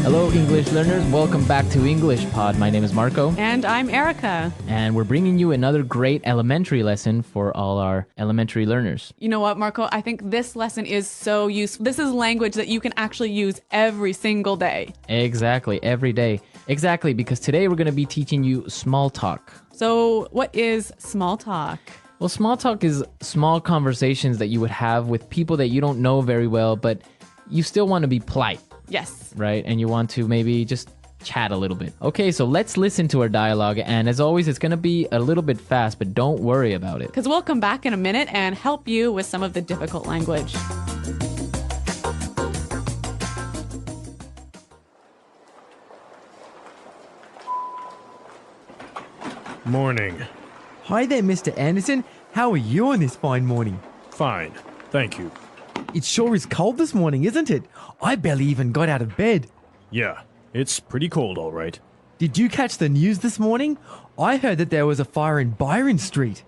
Hello, English learners. Welcome back to EnglishPod. My name is Marco. And I'm Erica. And we're bringing you another great elementary lesson for all our elementary learners. You know what, Marco? I think this lesson is so useful. This is language that you can actually use every single day. Exactly, every day. Exactly, because today we're going to be teaching you small talk. So what is small talk? Well, small talk is small conversations that you would have with people that you don't know very well, but you still want to be polite. Yes. Right? And you want to maybe just chat a little bit. Okay, so let's listen to our dialogue. And as always, it's going to be a little bit fast, but don't worry about it. Because we'll come back in a minute and help you with some of the difficult language. Morning. Hi there, Mr. Anderson. How are you on this fine morning? Fine. Thank you. It sure is cold this morning, isn't it? I barely even got out of bed. Yeah, it's pretty cold, all right. Did you catch the news this morning? I heard that there was a fire in Byron Street.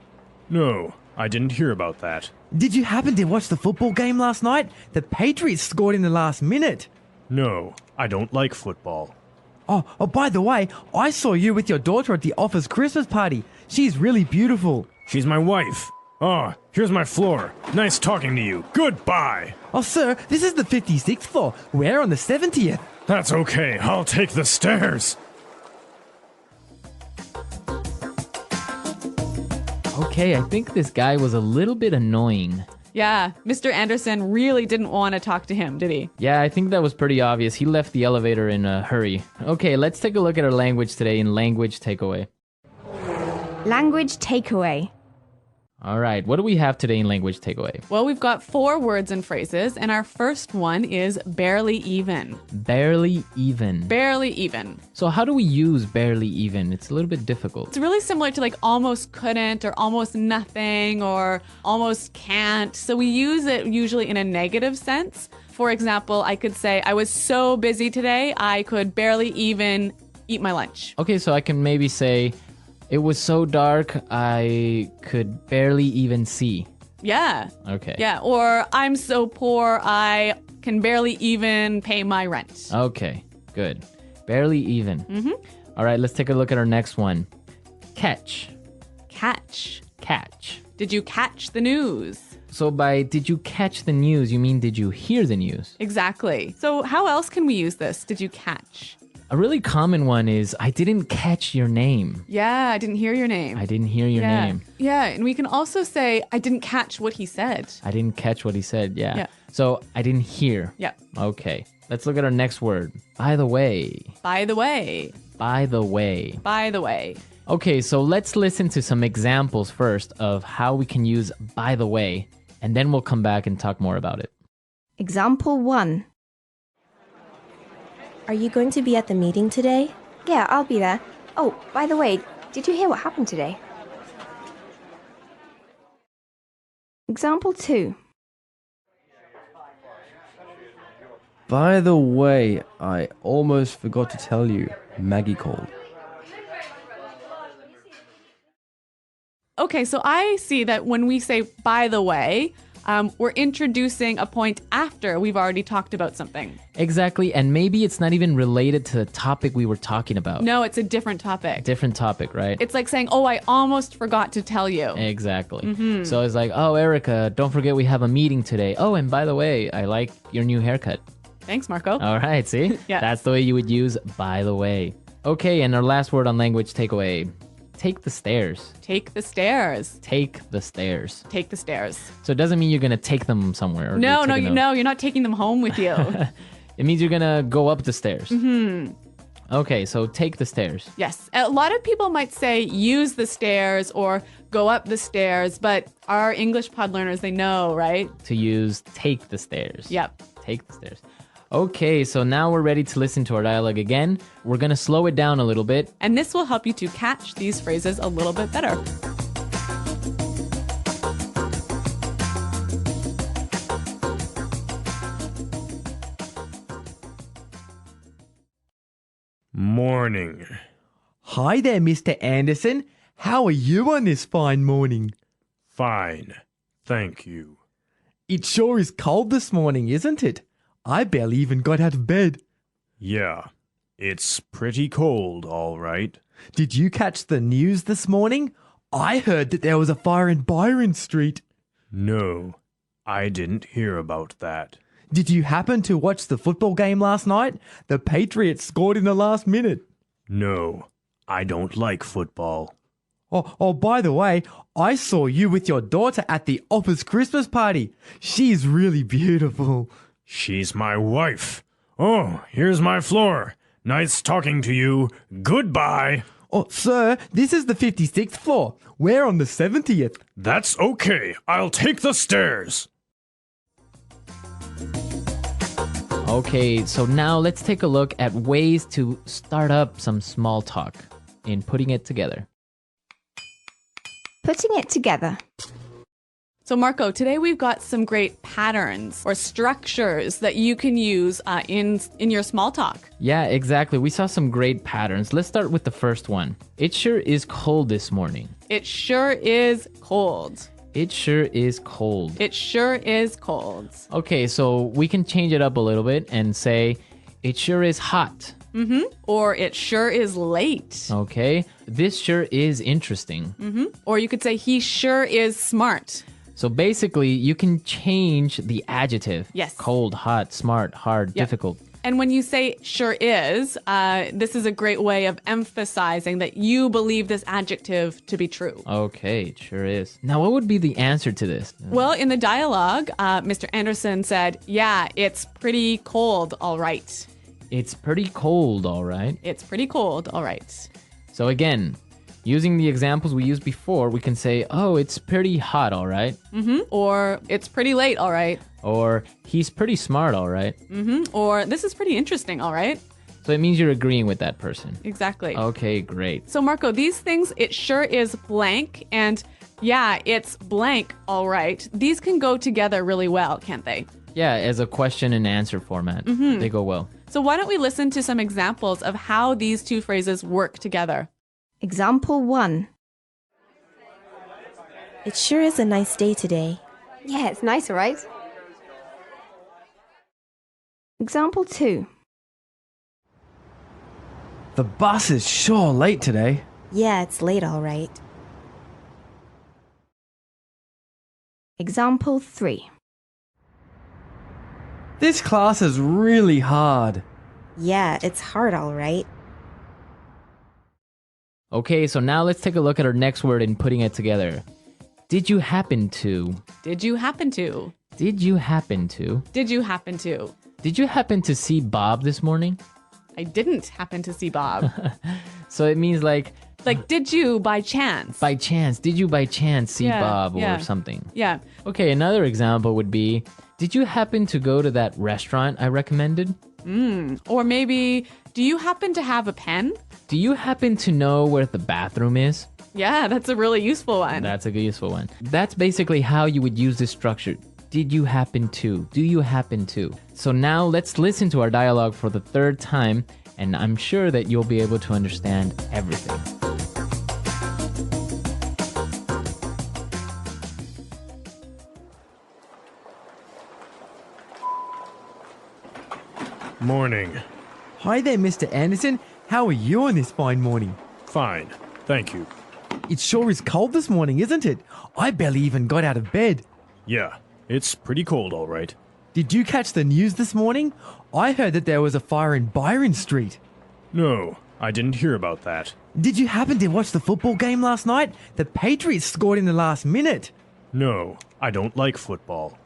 No, I didn't hear about that. Did you happen to watch the football game last night? The Patriots scored in the last minute. No, I don't like football. Oh, by the way, I saw you with your daughter at the office Christmas party. She's really beautiful. She's my wife. Oh, here's my floor. Nice talking to you. Goodbye. Oh, sir, this is the 56th floor. We're on the 70th. That's okay. I'll take the stairs. Okay, I think this guy was a little bit annoying. Yeah, Mr. Anderson really didn't want to talk to him, did he? Yeah, I think that was pretty obvious. He left the elevator in a hurry. Okay, let's take a look at our language today in Language Takeaway. Language takeaway. All right, what do we have today in Language Takeaway? Well, we've got 4 words and phrases, and our first one is barely even. Barely even. Barely even. So how do we use barely even? It's a little bit difficult. It's really similar to like almost couldn't or almost nothing or almost can't. So we use it usually in a negative sense. For example, I could say, I was so busy today, I could barely even eat my lunch. Okay, so I can maybe say, it was so dark, I could barely even see. Yeah. Okay. Yeah. Or I'm so poor, I can barely even pay my rent. Okay, good. Barely even. Mm-hmm. All right, let's take a look at our next one. Catch. Catch. Catch. Did you catch the news? So by did you catch the news, you mean did you hear the news? Exactly. So how else can we use this? Did you catch? A really common one is, I didn't catch your name. Yeah, I didn't hear your name. I didn't hear your name. Yeah, and we can also say, I didn't catch what he said. I didn't catch what he said, yeah. Yeah. So I didn't hear. Yeah. Okay, let's look at our next word. By the way. By the way. By the way. By the way. Okay, so let's listen to some examples first of how we can use by the way, and then we'll come back and talk more about it. Example 1. Are you going to be at the meeting today? Yeah, I'll be there. Oh, by the way, did you hear what happened today? Example 2. By the way, I almost forgot to tell you, Maggie called. Okay, so I see that when we say by the way, we're introducing a point after we've already talked about something. Exactly, and maybe it's not even related to the topic we were talking about. No, it's a different topic. Different topic, right? It's like saying, oh, I almost forgot to tell you. Exactly. So it's like, oh, Erica, don't forget we have a meeting today. Oh, and by the way, I like your new haircut. Thanks, Marco. All right, see? Yeah. That's the way you would use by the way. Okay, and our last word on language takeaway. Take the stairs. Take the stairs. Take the stairs. Take the stairs. So it doesn't mean you're going to take them somewhere. Or No, you're taking them. you're not taking them home with you. It means you're going to go up the stairs. Okay, so take the stairs. Yes. A lot of people might say use the stairs or go up the stairs, but our EnglishPod learners, they know, right? To use take the stairs. Yep. Take the stairs. Okay, so now we're ready to listen to our dialogue again. We're going to slow it down a little bit. And this will help you to catch these phrases a little bit better. Morning. Hi there, Mr. Anderson. How are you on this fine morning? Fine. Thank you. It sure is cold this morning, isn't it? I barely even got out of bed. Yeah, it's pretty cold, all right. Did you catch the news this morning? I heard that there was a fire in Byron Street. No, I didn't hear about that. Did you happen to watch the football game last night? The Patriots scored in the last minute. No, I don't like football. Oh, by the way, I saw you with your daughter at the office Christmas party. She's really beautiful. She's my wife. Oh, here's my floor. Nice talking to you. Goodbye. Oh, sir, this is the 56th floor. We're on the 70th. That's okay. I'll take the stairs. Okay, so now let's take a look at ways to start up some small talk in putting it together. Putting it together. So Marco, today we've got some great patterns or structures that you can use in your small talk. Yeah, exactly. We saw some great patterns. Let's start with the first one. It sure is cold this morning. It sure is cold. It sure is cold. It sure is cold. Okay, so we can change it up a little bit and say, it sure is hot. Or it sure is late. Okay, this sure is interesting. Or you could say he sure is smart. So basically, you can change the adjective. Yes. Cold, hot, smart, hard, difficult. And when you say sure is, this is a great way of emphasizing that you believe this adjective to be true. Okay, it sure is. Now, what would be the answer to this? Well, in the dialogue, Mr. Anderson said, yeah, it's pretty cold, all right. It's pretty cold, all right. It's pretty cold, all right. So again, using the examples we used before, we can say, oh, it's pretty hot, all right. Or it's pretty late, all right. Or he's pretty smart, all right. Or this is pretty interesting, all right. So it means you're agreeing with that person. Exactly. Okay, great. So Marco, these things, it sure is blank, and yeah, it's blank, all right. These can go together really well, can't they? Yeah, as a question and answer format, they go well. So why don't we listen to some examples of how these two phrases work together? Example 1. It sure is a nice day today. Yeah, it's nice, all right? Example 2. The bus is sure late today. Yeah, it's late, all right. Example 3. This class is really hard. Yeah, it's hard, all right. Okay, so now let's take a look at our next word and putting it together. Did you happen to? Did you happen to? Did you happen to? Did you happen to? Did you happen to see Bob this morning? I didn't happen to see Bob. So it means like Did you by chance? by chance. Did you by chance see Yeah, Bob or yeah. something? Yeah. Okay, another example would be, did you happen to go to that restaurant I recommended? Or maybe, do you happen to have a pen? Do you happen to know where the bathroom is? Yeah, that's a really useful one. That's a useful one. That's basically how you would use this structure. Did you happen to? Do you happen to? So now let's listen to our dialogue for the third time, and I'm sure that you'll be able to understand everything. Morning. Hi there, Mr. Anderson. How are you on this fine morning? Fine. Thank you. It sure is cold this morning, isn't it? I barely even got out of bed. Yeah, it's pretty cold, all right. Did you catch the news this morning? I heard that there was a fire in Byron Street. No, I didn't hear about that. Did you happen to watch the football game last night? The Patriots scored in the last minute. No, I don't like football.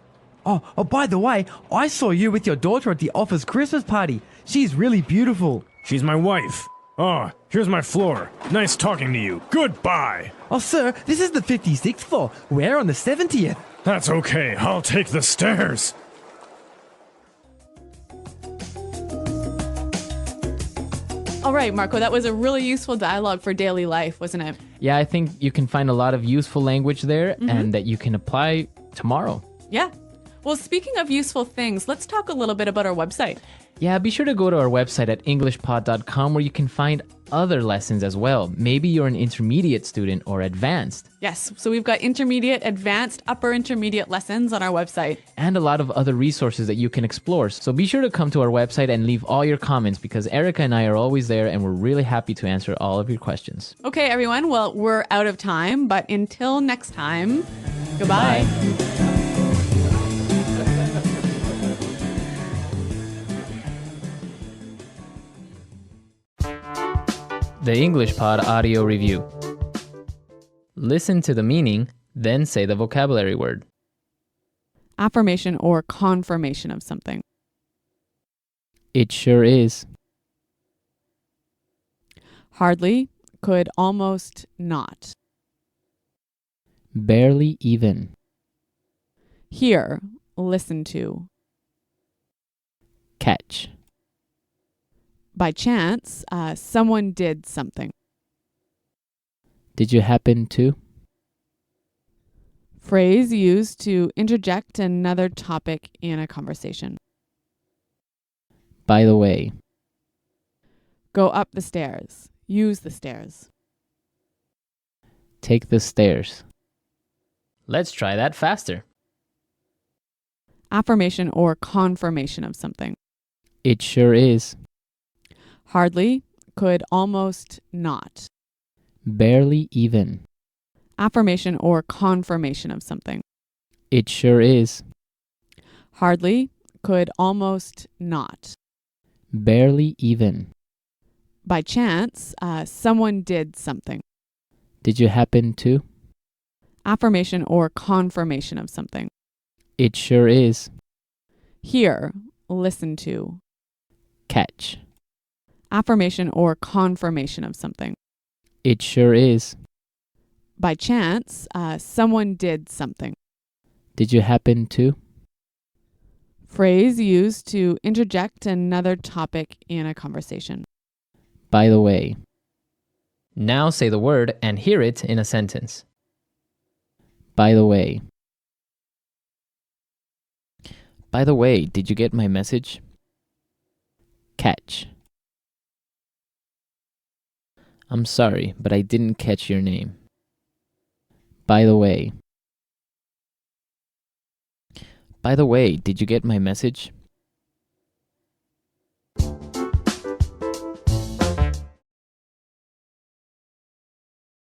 Oh, by the way, I saw you with your daughter at the office Christmas party. She's really beautiful. She's my wife. Oh, here's my floor. Nice talking to you. Goodbye. Oh, sir, this is the 56th floor. We're on the 70th. That's okay. I'll take the stairs. All right, Marco, that was a really useful dialogue for daily life, wasn't it? Yeah, I think you can find a lot of useful language there and that you can apply tomorrow. Yeah. Well, speaking of useful things, let's talk a little bit about our website. Yeah, be sure to go to our website at EnglishPod.com where you can find other lessons as well. Maybe you're an intermediate student or advanced. Yes, so we've got intermediate, advanced, upper intermediate lessons on our website. And a lot of other resources that you can explore. So be sure to come to our website and leave all your comments because Erica and I are always there and we're really happy to answer all of your questions. Okay, everyone, well, we're out of time, but until next time, goodbye. The English Pod Audio Review. Listen to the meaning, then say the vocabulary word. Affirmation or confirmation of something. It sure is. Hardly, could almost not. Barely even. Hear, listen to. Catch. By chance, someone did something. Did you happen to? Phrase used to interject another topic in a conversation. By the way. Go up the stairs. Use the stairs. Take the stairs. Let's try that faster. Affirmation or confirmation of something. It sure is. Hardly, could almost not. Barely even. Affirmation or confirmation of something. It sure is. Hardly, could almost not. Barely even. By chance, someone did something. Did you happen to? Affirmation or confirmation of something. It sure is. Hear, listen to. Catch. Affirmation or confirmation of something. It sure is. By chance, someone did something. Did you happen to? Phrase used to interject another topic in a conversation. By the way. Now say the word and hear it in a sentence. By the way. By the way, did you get my message? Catch. I'm sorry, but I didn't catch your name. By the way. By the way, did you get my message?